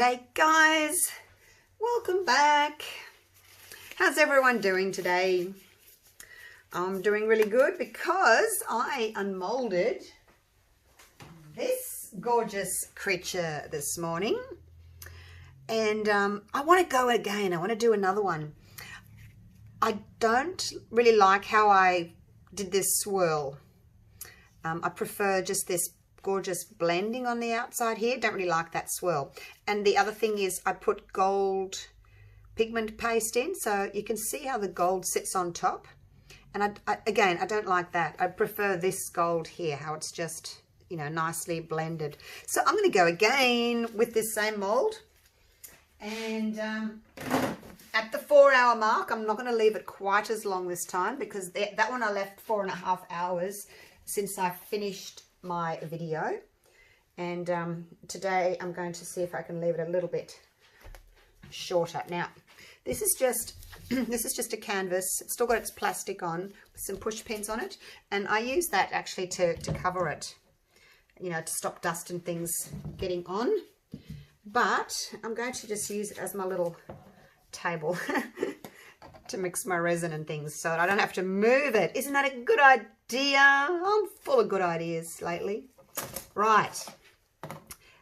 G'day guys, welcome back. How's everyone doing today? I'm doing really good because I unmolded this gorgeous creature this morning, and I want to go again. I want to do another one. I don't really like how I did this swirl. I prefer just this gorgeous blending on the outside here. Don't really like that swirl. And the other thing is I put gold pigment paste in, so you can see how the gold sits on top. And again, I don't like that. I prefer this gold here, how it's just, you know, nicely blended. So I'm going to go again with this same mold. And at the 4-hour mark, I'm not going to leave it quite as long this time, because that one I left 4.5 hours since I finished my video. And today I'm going to see if I can leave it a little bit shorter. Now, this is just a canvas. It's still got its plastic on with some push pins on it, and I use that actually to cover it, you know, to stop dust and things getting on. But I'm going to just use it as my little table to mix my resin and things, so I don't have to move it. Isn't that a good idea? I'm full of good ideas lately. Right,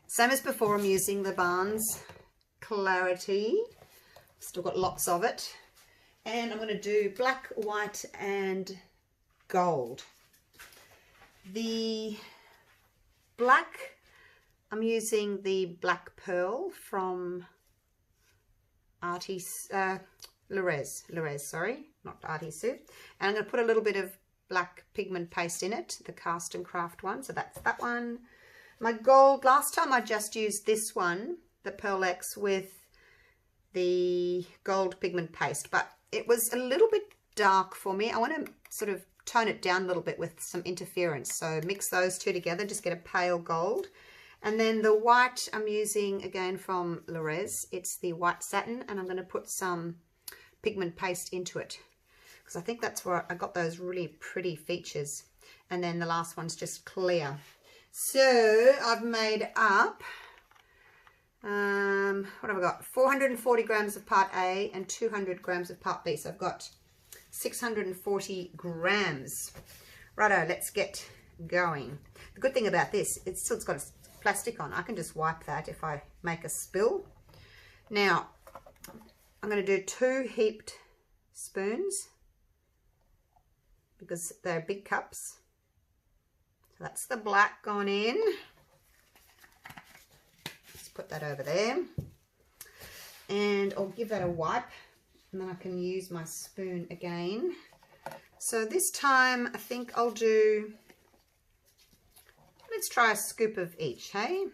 same as before, I'm using the Barnes Clariti. Still got lots of it. And I'm going to do black, white and gold. The black, I'm using the black pearl from LeRez, sorry, not Artisu. And I'm going to put a little bit of black pigment paste in it, the cast and craft one. So that's that one. My gold, last time I just used this one, the Pearl X, with the gold pigment paste, but it was a little bit dark for me. I want to sort of tone it down a little bit with some interference. So mix those two together, just get a pale gold. And then the white I'm using again from LeRez. It's the white satin, and I'm going to put some pigment paste into it, because I think that's where I got those really pretty features. And then the last one's just clear. So I've made up, what have I got? 440 grams of part A and 200 grams of part B. So I've got 640 grams. Righto, let's get going. The good thing about this, it's got a plastic on. I can just wipe that if I make a spill. Now, I'm going to do 2 heaped spoons, because they're big cups. So that's the black gone in. Let's put that over there. And I'll give that a wipe, and then I can use my spoon again. So this time I think I'll do, let's try a scoop of each, hey?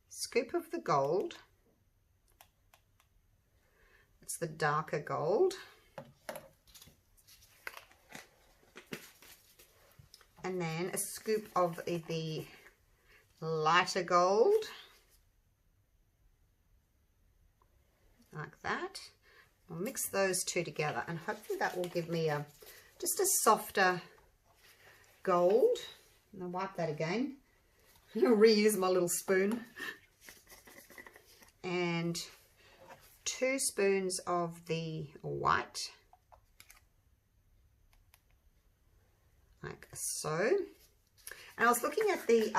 Scoop of the gold. It's the darker gold. And then a scoop of the lighter gold, like that. I'll mix those two together, and hopefully that will give me just a softer gold. And I'll wipe that again. I'll reuse my little spoon. And 2 spoons of the white, like so. And I was looking at the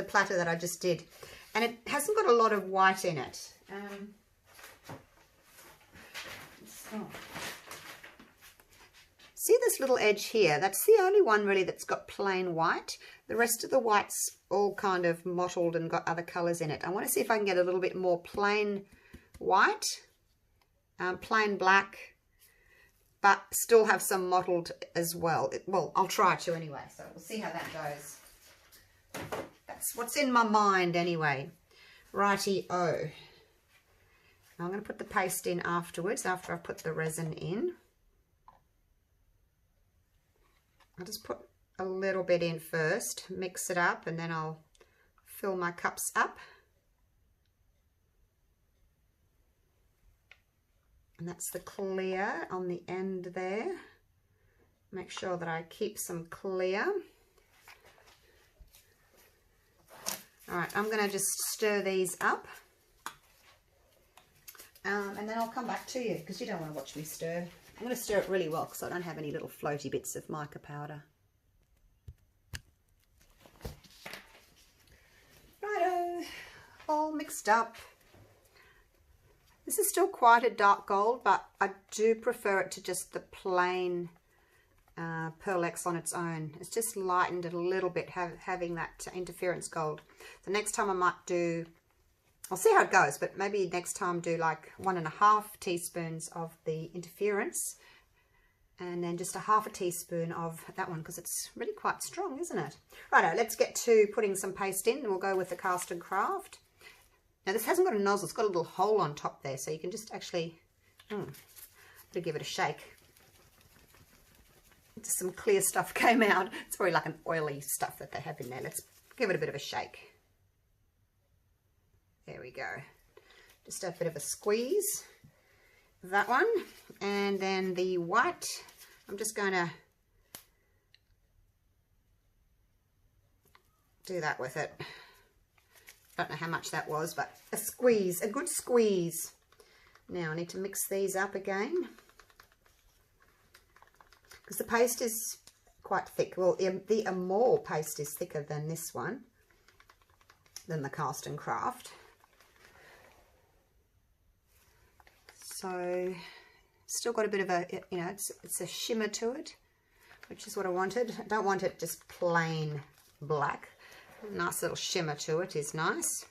platter that I just did, and it hasn't got a lot of white in it. See this little edge here? That's the only one really that's got plain white. The rest of the white's all kind of mottled and got other colours in it. I want to see if I can get a little bit more plain white, plain black, but still have some mottled as well. Well, I'll try to anyway, so we'll see how that goes. That's what's in my mind anyway. Righty-o. Now I'm going to put the paste in afterwards, after I've put the resin in. I'll just put a little bit in first, mix it up, and then I'll fill my cups up. And that's the clear on the end there. Make sure that I keep some clear. All right, I'm going to just stir these up. And then I'll come back to you because you don't want to watch me stir. I'm going to stir it really well because I don't have any little floaty bits of mica powder. Righto, all mixed up. This is still quite a dark gold, but I do prefer it to just the plain Pearl-Ex on its own. It's just lightened it a little bit, having that interference gold. The next time I might do, I'll see how it goes, but maybe next time do like 1.5 teaspoons of the interference and then just 1/2 teaspoon of that one because it's really quite strong, isn't it? Righto, let's get to putting some paste in and we'll go with the Cast and Craft. Now this hasn't got a nozzle, it's got a little hole on top there, so you can just actually give it a shake. Just some clear stuff came out. It's probably like an oily stuff that they have in there. Let's give it a bit of a shake. There we go. Just a bit of a squeeze of that one. And then the white, I'm just going to do that with it. Don't know how much that was, but a squeeze, a good squeeze. Now I need to mix these up again because the paste is quite thick. Well, the Amore paste is thicker than this one, than the Cast and Craft. So still got a bit of a, you know, it's a shimmer to it, which is what I wanted. I don't want it just plain black. A nice little shimmer to it is nice.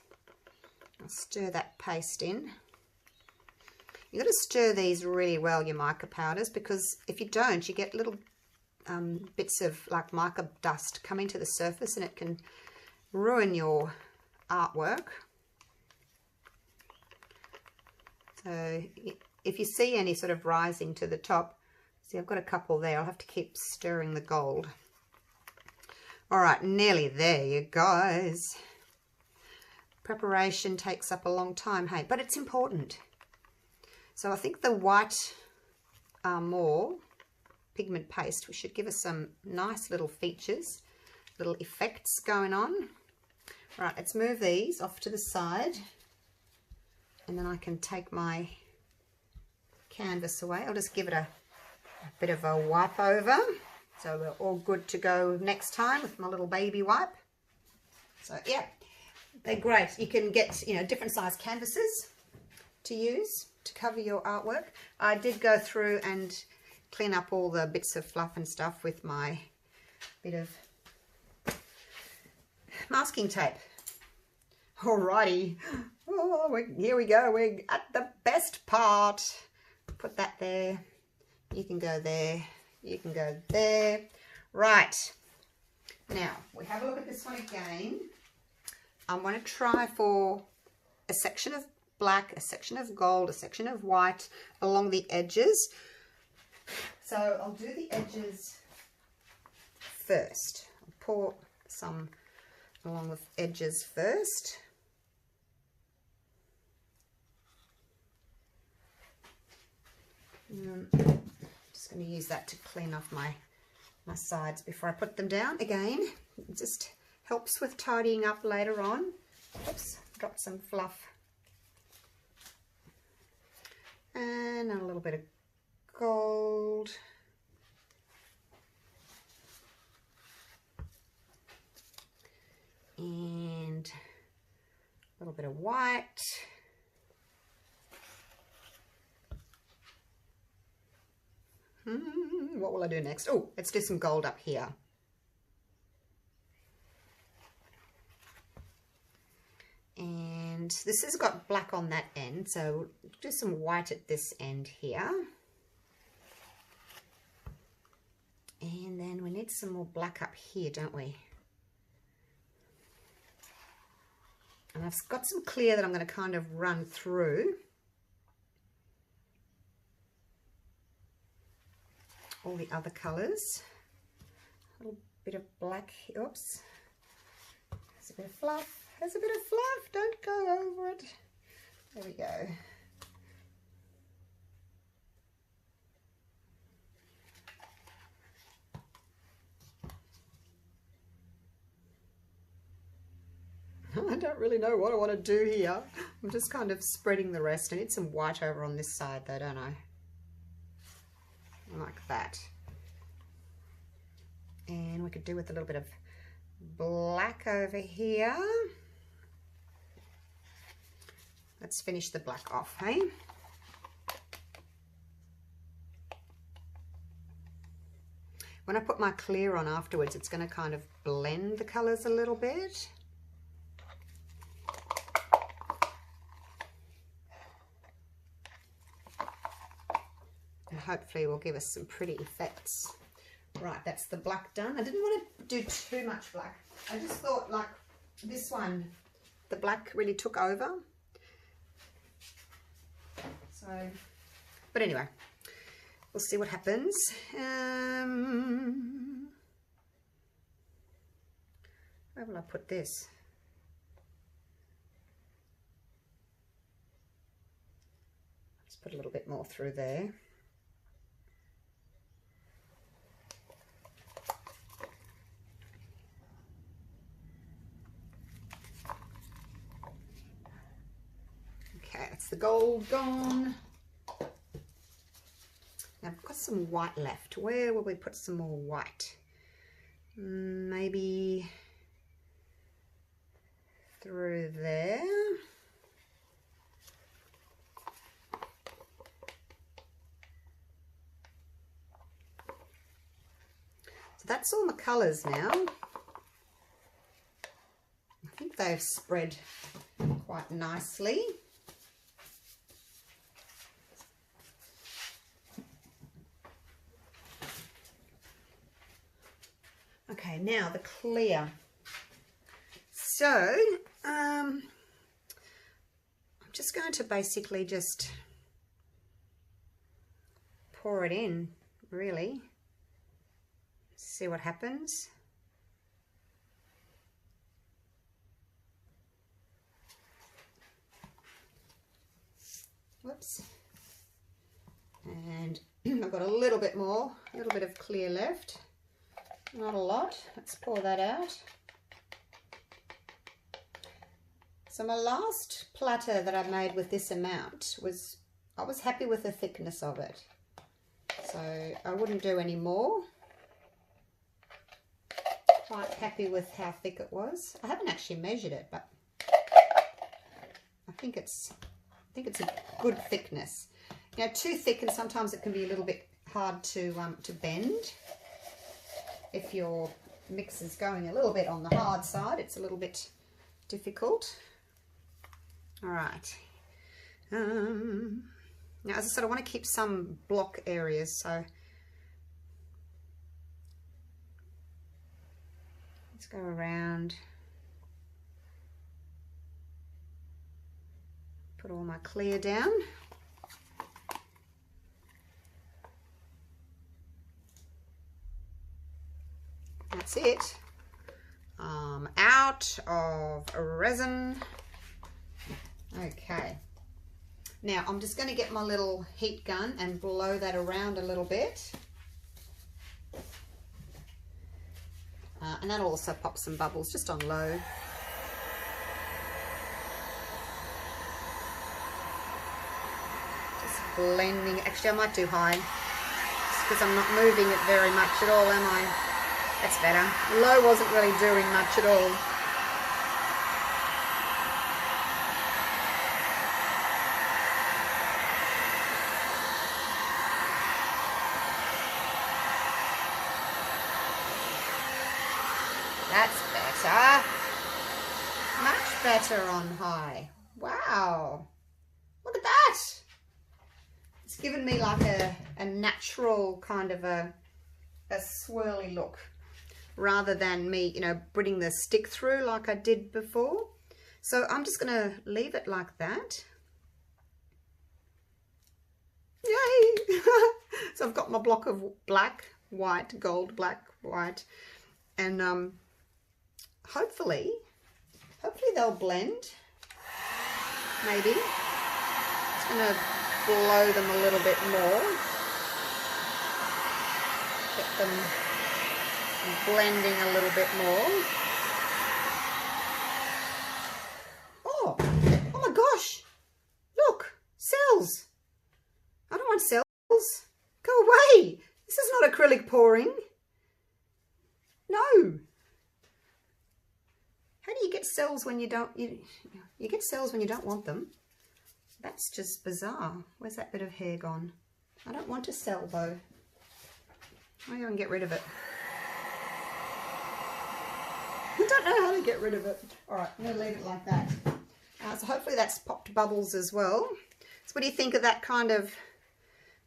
I'll stir that paste in. You've got to stir these really well, your mica powders, because if you don't, you get little bits of like mica dust coming to the surface and it can ruin your artwork. So if you see any sort of rising to the top, see I've got a couple there, I'll have to keep stirring the gold. All right, nearly there, you guys. Preparation takes up a long time, hey, but it's important. So I think the white Amore pigment paste, we should give us some nice little features, little effects going on. Right, let's move these off to the side. And then I can take my canvas away. I'll just give it a bit of a wipe over. So we're all good to go next time with my little baby wipe. So yeah, they're great. You can get, you know, different size canvases to use to cover your artwork. I did go through and clean up all the bits of fluff and stuff with my bit of masking tape. Alrighty, oh, here we go, we're at the best part. Put that there, you can go there, you can go there. Right, now we have a look at this one again. I'm going to try for a section of black, a section of gold, a section of white along the edges. So I'll do the edges first. I'll pour some along the edges first. Just going to use that to clean off my sides before I put them down. Again, it just helps with tidying up later on. Oops, dropped some fluff. And a little bit of gold. And a little bit of white. What will I do next? Oh, let's do some gold up here. And this has got black on that end, so do some white at this end here. And then we need some more black up here, don't we? And I've got some clear that I'm going to kind of run through all the other colours. A little bit of black, oops, there's a bit of fluff. There's a bit of fluff, don't go over it. There we go. I don't don't really know what I want to do here. I'm just kind of spreading the rest. I need some white over on this side though, don't I? Like that. And we could do with a little bit of black over here. Let's finish the black off, hey? When I put my clear on afterwards, it's going to kind of blend the colours a little bit. And hopefully it will give us some pretty effects. Right, that's the black done. I didn't want to do too much black. I just thought like this one, the black really took over. So, but anyway, we'll see what happens. Where will I put this? Just put a little bit more through there. Okay, that's the gold gone. Now I've got some white left. Where will we put some more white? Maybe through there. So that's all my colours now. I think they've spread quite nicely. Okay, now the clear. So, I'm just going to basically just pour it in, really. See what happens. Whoops. And I've got a little bit more, a little bit of clear left. Not a lot. Let's pour that out. So my last platter that I made with this amount was, I was happy with the thickness of it. So I wouldn't do any more. Quite happy with how thick it was. I haven't actually measured it, but I think it's a good thickness. You know, too thick and sometimes it can be a little bit hard to bend. If your mix is going a little bit on the hard side, it's a little bit difficult. All right. Now, as I said, I want to keep some block areas, so let's go around. Put all my clear down. That's it. Out of resin. Okay. Now I'm just going to get my little heat gun and blow that around a little bit. And that'll also pop some bubbles just on low. Just blending. Actually, I might do high. Just because I'm not moving it very much at all, am I? That's better. Low wasn't really doing much at all. That's better. Much better on high. Wow. Look at that. It's given me like a natural kind of a swirly look, rather than me, you know, putting the stick through like I did before. So I'm just going to leave it like that. Yay! So I've got my block of black, white, gold, black, white, and hopefully they'll blend. Maybe. Just going to blow them a little bit more. Get them blending a little bit more. cells. I don't want cells. Go away. This is not acrylic pouring. No. How do you get cells when you don't, you get cells when you don't want them? That's just bizarre. Where's that bit of hair gone? I don't want a cell though. I can get rid of it. I don't know how to get rid of it. All right, I'm going to leave it like that. So hopefully that's popped bubbles as well. So what do you think of that kind of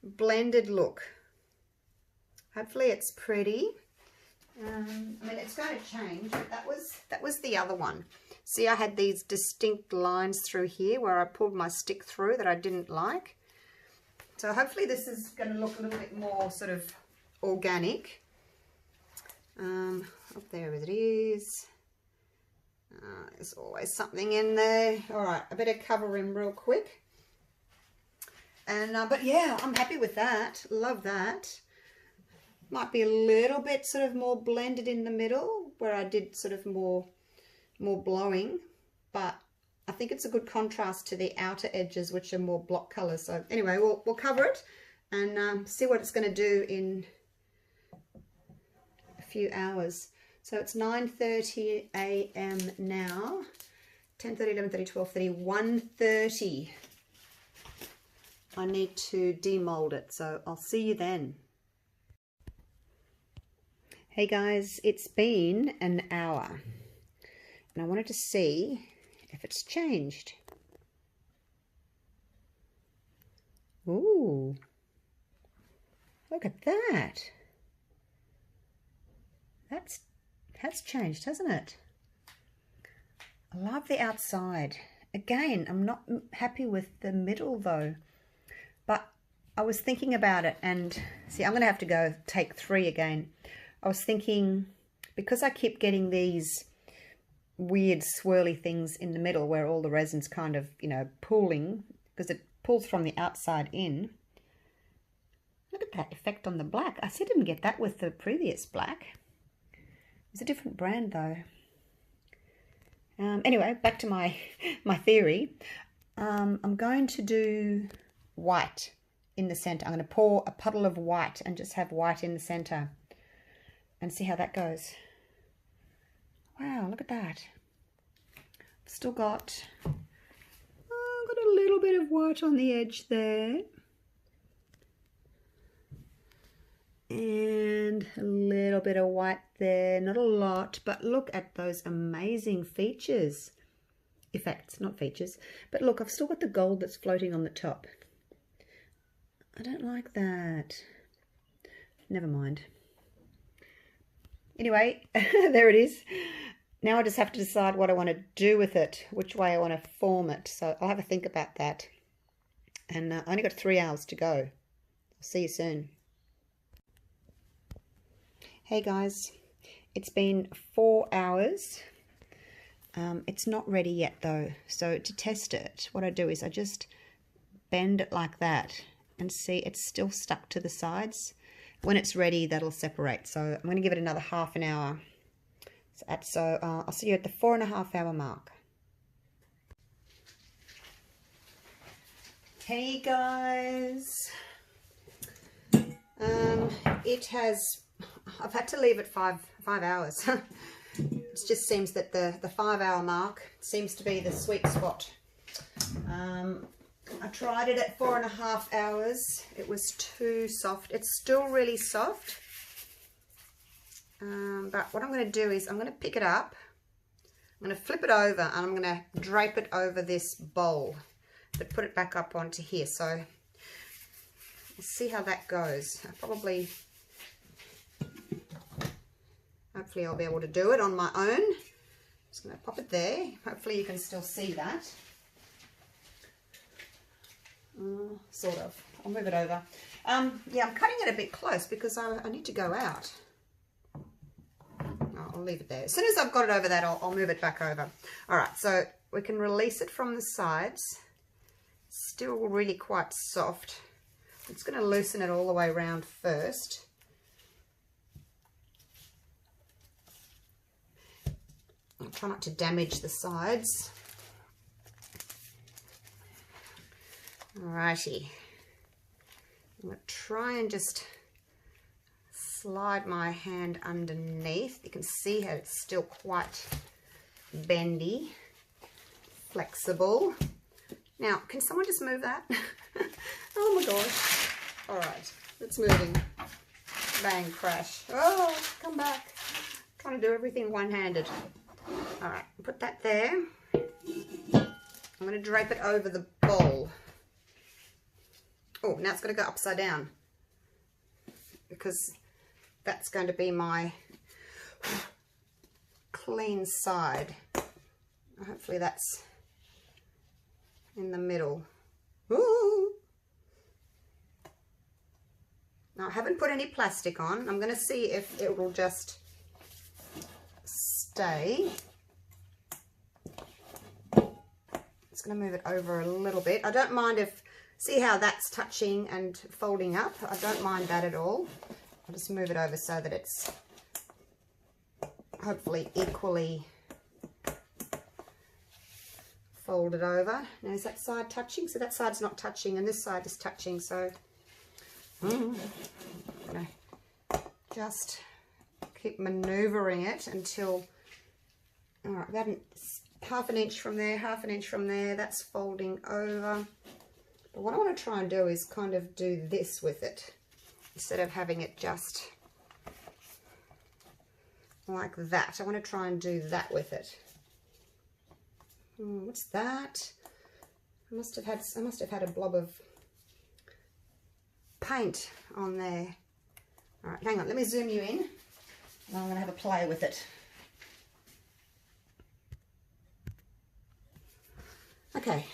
blended look? Hopefully it's pretty. I mean, it's going to change, but that was the other one. See, I had these distinct lines through here where I pulled my stick through that I didn't like. So hopefully this is going to look a little bit more sort of organic. Oh, there it is. There's always something in there. All right, I better cover him real quick. And but yeah, I'm happy with that. Love that. Might be a little bit sort of more blended in the middle where I did sort of more blowing, but I think it's a good contrast to the outer edges, which are more block colors. So anyway, we'll cover it and see what it's going to do in a few hours. So it's 9:30 a.m. now. 10:30, 11:30, 12:30, 1:30. I need to demold it, so I'll see you then. Hey guys, it's been an hour and I wanted to see if it's changed. Ooh, look at that. That's changed, hasn't it? I love the outside. Again, I'm not happy with the middle though, but I was thinking about it and see, I'm going to have to go take 3 again. I was thinking, because I keep getting these weird swirly things in the middle where all the resin's kind of, you know, pooling, because it pulls from the outside in. Look at that effect on the black. I still didn't get that with the previous black. It's a different brand though. Anyway, back to my theory. I'm going to do white in the center. I'm going to pour a puddle of white and just have white in the center. And see how that goes. Wow, look at that. Still got, got a little bit of white on the edge there. And a little bit of white there, not a lot, but look at those amazing features. Effects, not features. But look, I've still got the gold that's floating on the top. I don't like that. Never mind. Anyway, there it is. Now I just have to decide what I want to do with it, which way I want to form it. So I'll have a think about that. And I only got 3 hours to go. I'll see you soon. Hey guys, it's been 4 hours. It's not ready yet though. So to test it, what I do is I just bend it like that and see it's still stuck to the sides. When it's ready, that'll separate. So I'm going to give it another half an hour. So I'll see you at the 4.5 hour mark. Hey guys. I've had to leave it five hours. It just seems that the 5 hour mark seems to be the sweet spot. I tried it at 4.5 hours. It was too soft. It's still really soft. But what I'm going to do is I'm going to pick it up. I'm going to flip it over and I'm going to drape it over this bowl. But put it back up onto here. So we'll see how that goes. Hopefully I'll be able to do it on my own. Just going to pop it there. Hopefully you can still see that. Sort of. I'll move it over. Yeah, I'm cutting it a bit close because I need to go out. I'll leave it there. As soon as I've got it over that, I'll move it back over. All right, so we can release it from the sides. Still really quite soft. I'm just going to loosen it all the way around first. I'll try not to damage the sides. Alrighty. I'm going to try and just slide my hand underneath. You can see how it's still quite bendy, flexible. Now, can someone just move that? Oh my gosh. Alright, it's moving. Bang, crash. Oh, come back. I'm trying to do everything one-handed. Alright, put that there. I'm going to drape it over the bowl. Oh, now it's going to go upside down because that's going to be my clean side. Hopefully that's in the middle. Ooh. Now I haven't put any plastic on. I'm going to see if it will just stay. It's going to move it over a little bit. I don't mind if, see how that's touching and folding up? I don't mind that at all. I'll just move it over so that it's hopefully equally folded over. Now is that side touching? So that side's not touching and this side is touching. So I'm going to just keep maneuvering it until, all right, about half an inch from there, half an inch from there. That's folding over. But what I want to try and do is kind of do this with it instead of having it just like that. I want to try and do that with it. What's that? I must have had a blob of paint on there. All right, hang on. Let me zoom you in. I'm going to have a play with it. Okay.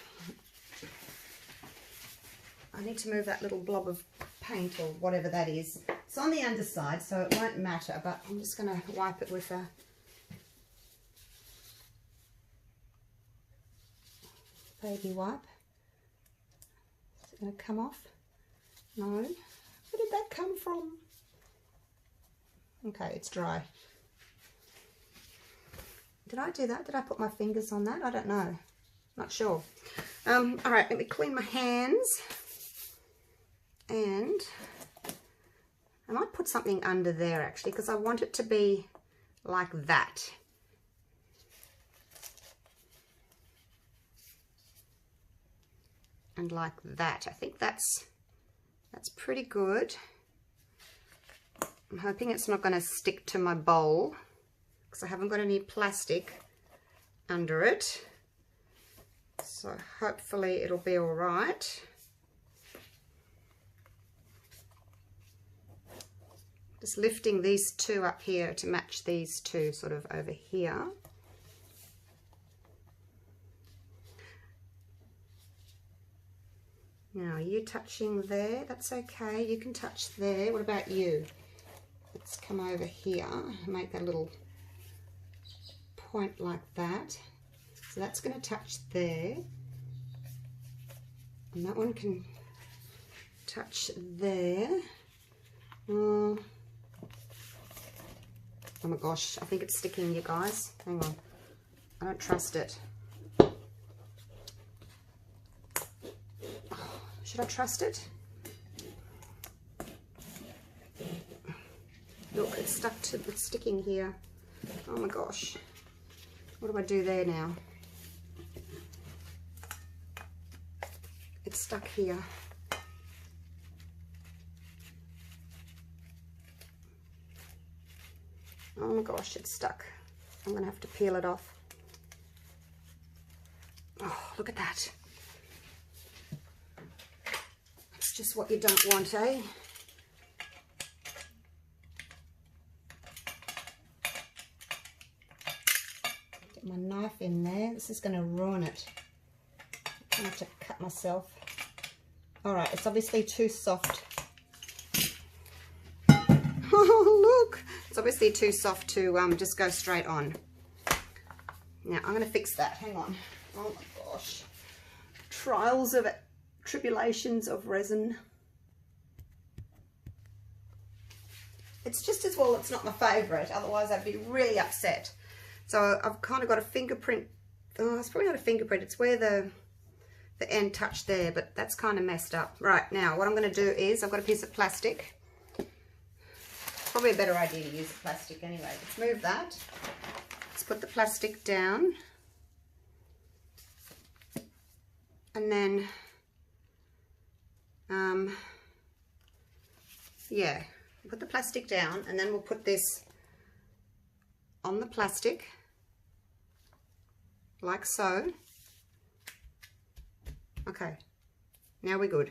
I need to move that little blob of paint or whatever that is. It's on the underside, so it won't matter, but I'm just going to wipe it with a baby wipe. Is it going to come off? No. Where did that come from? Okay, it's dry. Did I do that? Did I put my fingers on that? I don't know. Not sure. All right, let me clean my hands. And I might put something under there actually because I want it to be like that. And like that. I think that's pretty good. I'm hoping it's not going to stick to my bowl because I haven't got any plastic under it. So hopefully it'll be all right. Just lifting these two up here to match these two sort of over here. Now, are you touching there? That's okay. You can touch there. What about you? Let's come over here and make that little point like that. So that's going to touch there. And that one can touch there. Oh my gosh, I think it's sticking, you guys. Hang on. I don't trust it. Should I trust it? Look, it's stuck to, it's sticking here. Oh my gosh. What do I do there now? It's stuck here. Oh my gosh, it's stuck. I'm going to have to peel it off. Oh, look at that. It's just what you don't want, eh? Get my knife in there. This is going to ruin it. I'm going to have to cut myself. All right, it's obviously too soft. Oh, look. It's obviously too soft to just go straight on. Now, I'm going to fix that. Hang on. Oh, my gosh. Trials of it. Tribulations of resin. It's just as well it's not my favourite, otherwise I'd be really upset. So I've kind of got a fingerprint. Oh, it's probably not a fingerprint, it's where the the end touch there, but that's kind of messed up. Right, now what I'm going to do is I've got a piece of plastic. Probably a better idea to use the plastic anyway. Let's move that. Let's put the plastic down. And then, yeah, put the plastic down, and then we'll put this on the plastic, like so. Okay, now we're good.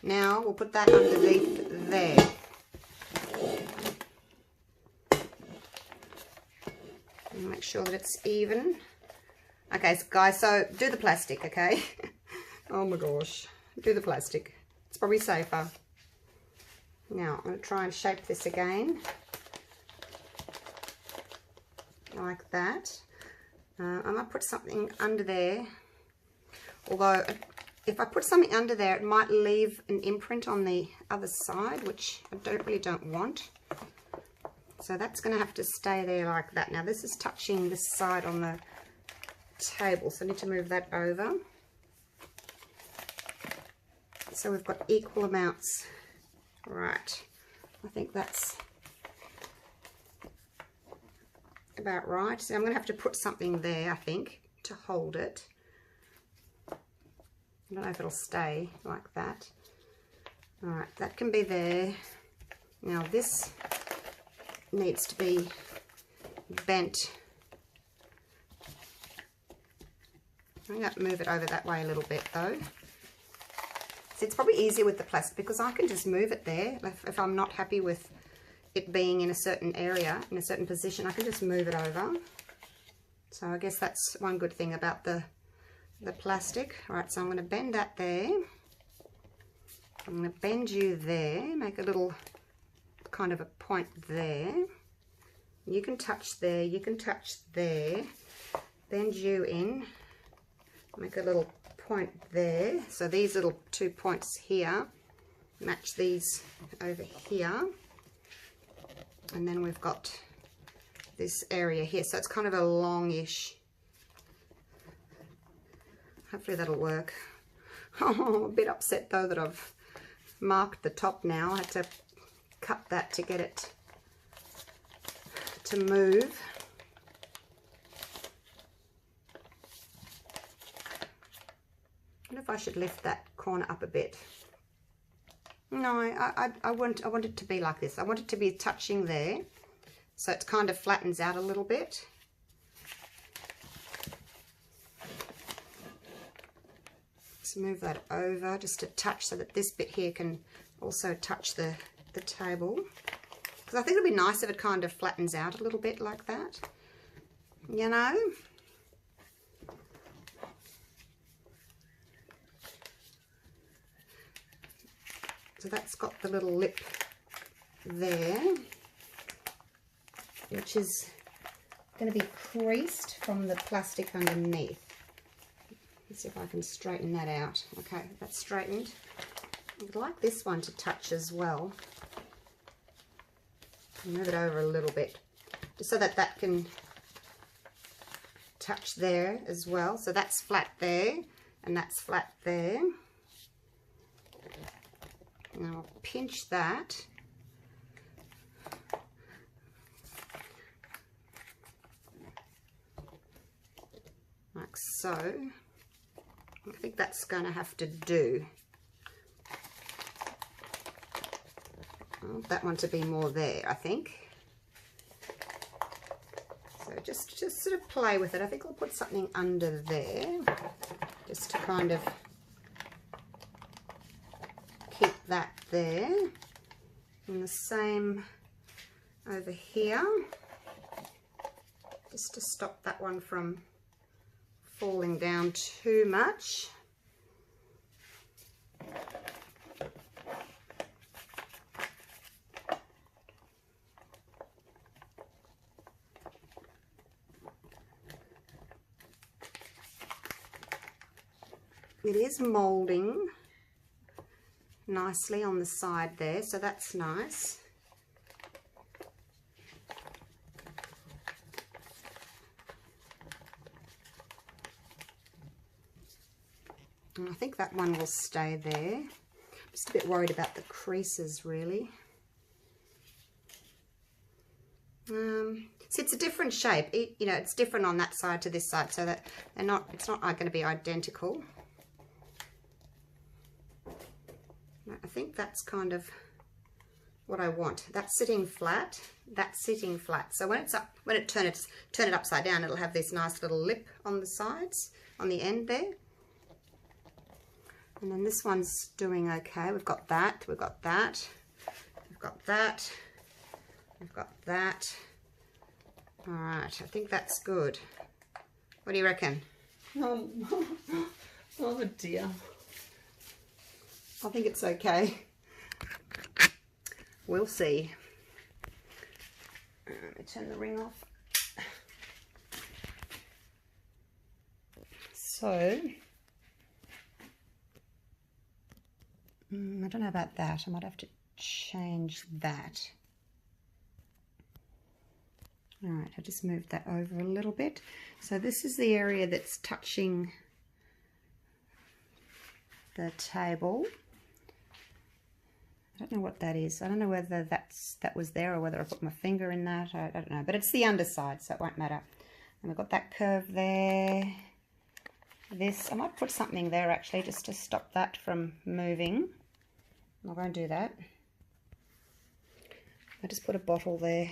Now we'll put that underneath there. And make sure that it's even. Okay, guys, so do the plastic, okay? Oh my gosh, do the plastic. It's probably safer. Now, I'm going to try and shape this again. Like that. I might put something under there. Although, if I put something under there, it might leave an imprint on the other side, which I really don't want. So that's going to have to stay there like that. Now, this is touching this side on the table, so I need to move that over. So we've got equal amounts. Right, I think that's about right. So I'm going to have to put something there, I think, to hold it. I don't know if it'll stay like that. All right, that can be there. Now this needs to be bent. I'm going to move it over that way a little bit though. So it's probably easier with the plastic because I can just move it there. If I'm not happy with it being in a certain area, in a certain position, I can just move it over. So I guess that's one good thing about the plastic. All right, so I'm going to bend that there. I'm going to bend you there, make a little kind of a point there. You can touch there, you can touch there. Bend you in, make a little point there. So these little 2 points here match these over here, and then we've got this area here, so it's kind of a longish. Hopefully that'll work. Oh, a bit upset though that I've marked the top now. I had to cut that to get it to move. I wonder if I should lift that corner up a bit. No, I want it to be like this. I want it to be touching there, so it kind of flattens out a little bit. Let's move that over just a touch so that this bit here can also touch the table. Because I think it'd be nice if it kind of flattens out a little bit like that, you know. So that's got the little lip there, which is going to be creased from the plastic underneath. Let's see if I can straighten that out. Okay, that's straightened. I'd like this one to touch as well. Move it over a little bit, just so that that can touch there as well. So that's flat there, and that's flat there. Now I'll pinch that. Like so. I think that's going to have to do. I want that one to be more there, I think. So just sort of play with it. I think I'll put something under there, just to kind of keep that there. And the same over here, just to stop that one from falling down too much. It is molding nicely on the side there, so that's nice. And I think that one will stay there. I'm just a bit worried about the creases, really. See, it's a different shape. You know, it's different on that side to this side, so that they're not. It's not going to be identical. I think that's kind of what I want. That's sitting flat. That's sitting flat. So when it's up, when it turn it upside down, it'll have this nice little lip on the sides, on the end there. And then this one's doing okay. We've got that. We've got that. We've got that. We've got that. All right, I think that's good. What do you reckon? Oh dear. I think it's okay. We'll see. Let me turn the ring off. So, I don't know about that. I might have to change that. All right, I just moved that over a little bit. So this is the area that's touching the table. I don't know what that is. I don't know whether that was there or whether I put my finger in that. I don't know, but it's the underside, so it won't matter. And we've got that curve there. This, I might put something there actually, just to stop that from moving. I'm not going to do that. I just put a bottle there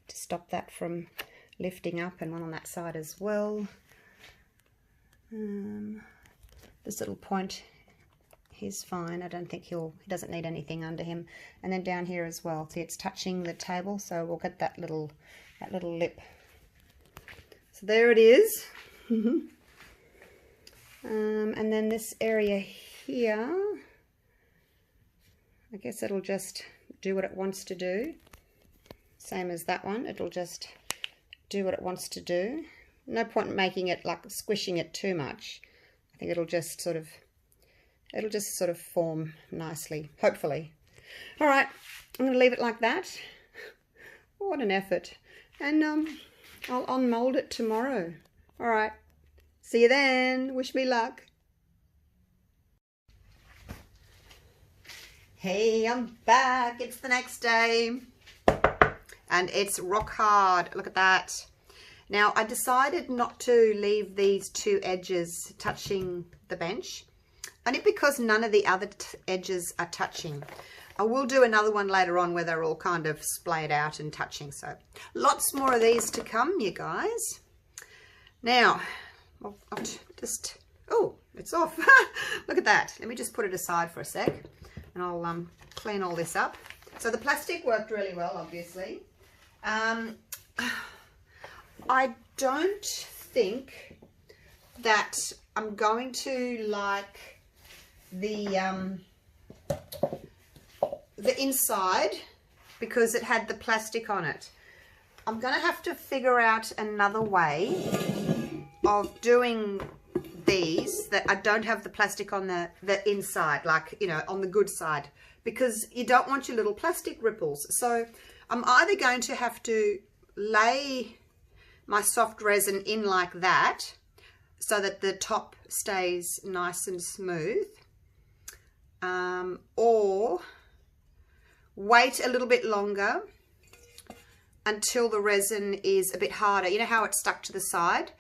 to stop that from lifting up, and one on that side as well. This little point, he's fine. I don't think he doesn't need anything under him. And then down here as well, see, it's touching the table, so we'll get that little lip. So there it is. And then this area here, I guess it'll just do what it wants to do. Same as that one, it'll just do what it wants to do. No point in making it like squishing it too much. I think it'll just sort of form nicely, hopefully. All right, I'm going to leave it like that. What an effort. And I'll unmold it tomorrow. All right, see you then. Wish me luck. Hey, I'm back. It's the next day. And it's rock hard. Look at that. Now, I decided not to leave these two edges touching the bench, only because none of the other edges are touching. I will do another one later on where they're all kind of splayed out and touching. So lots more of these to come, you guys. Now, I'll just, oh, it's off. Look at that. Let me just put it aside for a sec, and I'll clean all this up. So the plastic worked really well, obviously. I don't think that I'm going to like the inside because it had the plastic on it. I'm going to have to figure out another way of doing these that I don't have the plastic on the inside, like, you know, on the good side, because you don't want your little plastic ripples. So I'm either going to have to lay my soft resin in like that so that the top stays nice and smooth, or wait a little bit longer until the resin is a bit harder. You know how it's stuck to the side?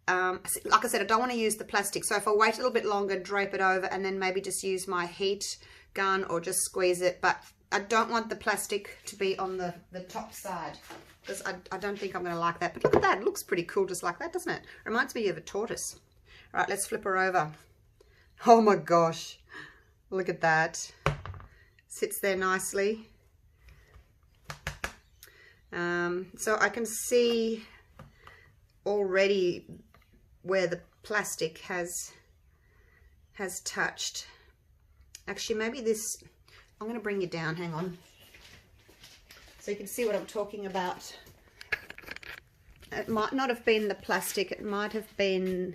Like I said, I don't want to use the plastic, so if I wait a little bit longer, drape it over, and then maybe just use my heat gun or just squeeze it. But I don't want the plastic to be on the top side, because I don't think I'm going to like that. But look at that, it looks pretty cool just like that, doesn't it? Reminds me of a tortoise. All right, let's flip her over. Oh my gosh, look at that. Sits there nicely. So I can see already where the plastic has touched. Actually, maybe this, I'm going to bring you down, hang on, so you can see what I'm talking about. It might not have been the plastic, it might have been,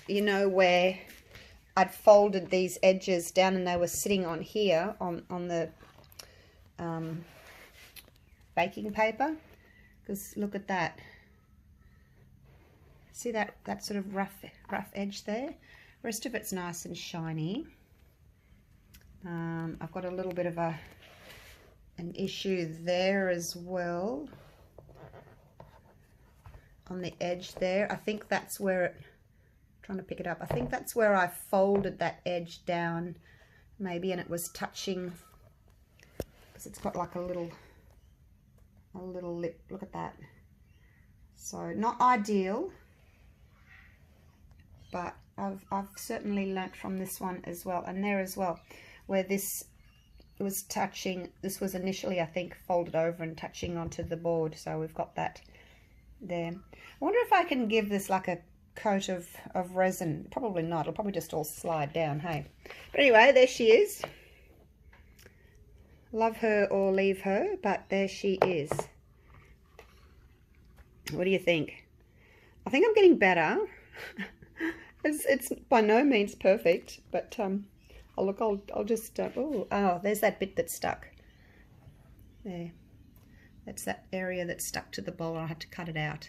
you know, where I'd folded these edges down and they were sitting on here, on the baking paper, because look at that. See that sort of rough edge there? Rest of it's nice and shiny. I've got a little bit of an issue there as well. On the edge there. I think that's where it, trying to pick it up, I think that's where I folded that edge down maybe, and it was touching, because it's got like a little lip. Look at that. So not ideal, but I've certainly learnt from this one as well, and there as well, where this was touching, this was initially I think folded over and touching onto the board, so we've got that there. I wonder if I can give this like a coat of resin. Probably not, it'll probably just all slide down, hey. But anyway, there she is. Love her or leave her, but there she is. What do you think? I think I'm getting better. It's by no means perfect, but I'll just oh, there's that bit that's stuck there. That's that area that's stuck to the bowl. I had to cut it out.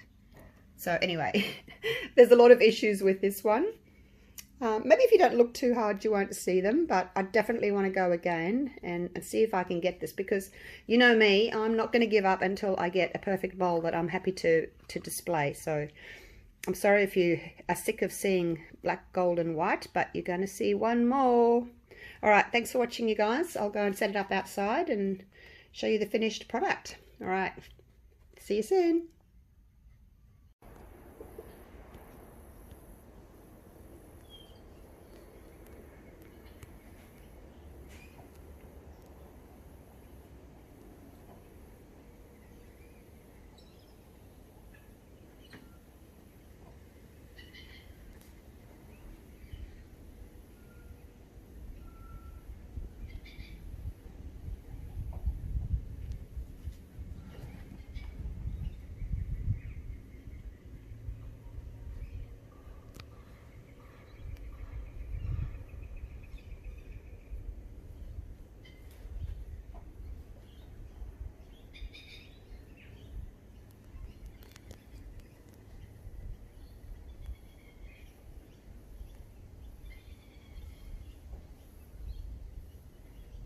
So anyway, there's a lot of issues with this one. Maybe if you don't look too hard, you won't see them, but I definitely want to go again and see if I can get this, because you know me, I'm not going to give up until I get a perfect bowl that I'm happy to display. So I'm sorry if you are sick of seeing black, gold and white, but you're going to see one more. All right, thanks for watching, you guys. I'll go and set it up outside and show you the finished product. All right, see you soon.